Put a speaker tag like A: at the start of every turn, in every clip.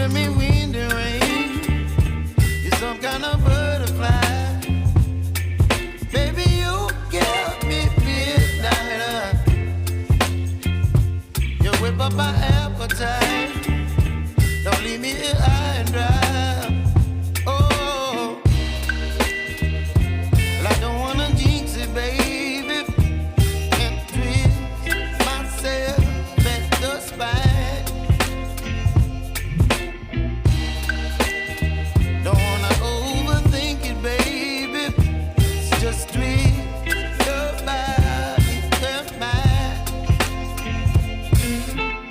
A: giving me wind and rain. You're some kind of butterfly. Baby, you give me midnight. You whip up my appetite. Don't leave me here high and dry. Oh, well, I don't wanna jinx it, baby. Can't twist myself at the spine. Don't wanna overthink it, baby. It's just twist your body and mine.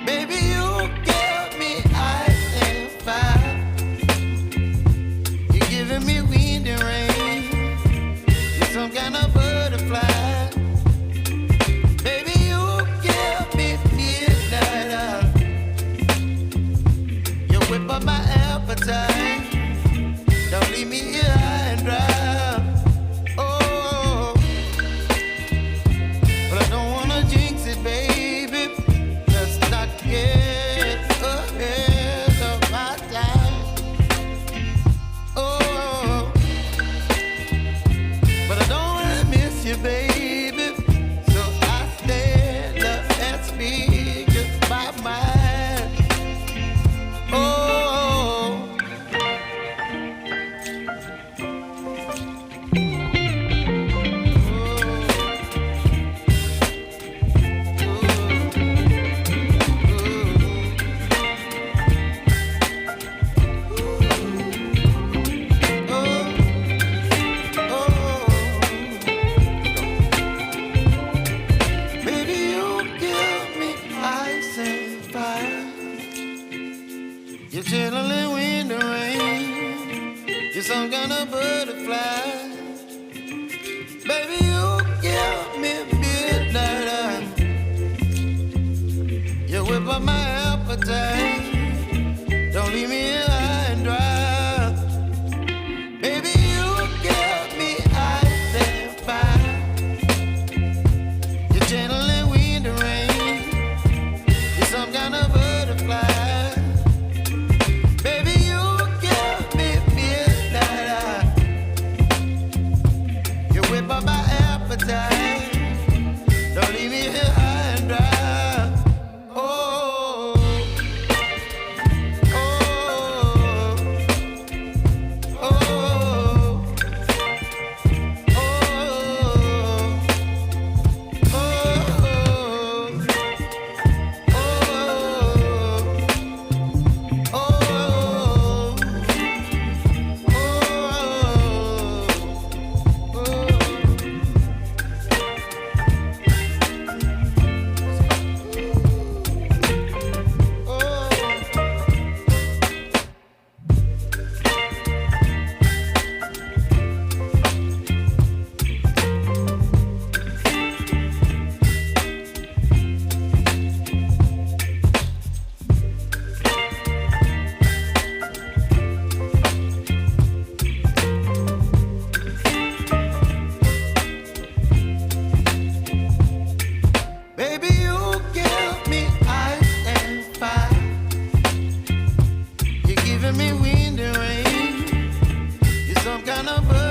A: Baby, you give me ice and fire. You're giving me wind and rain. You're some kind of butterfly. Baby, you give me midnight. You whip up my appetite. Don't leave me here high and dry. Oh, but I don't wanna jinx it, baby. Let's not get ahead of my time. Oh, but I don't wanna miss you, baby. So I stand up and speak just my mind. Oh. Baby, you give me ice and fire. You're chilling wind and rain. You're some kind of butterfly. Baby, you give me midnight. You whip up my appetite. Don't leave me here high and dry. Baby, you give me ice and fire. You're channeling wind and rain. You're some kind of butterfly. Baby, you give me midnight. You whip up my appetite. Don't leave me here high and dry. Oh, oh, oh, oh, baby, you give me ice and fire. You're giving me wind and rain. You're some kind of bird.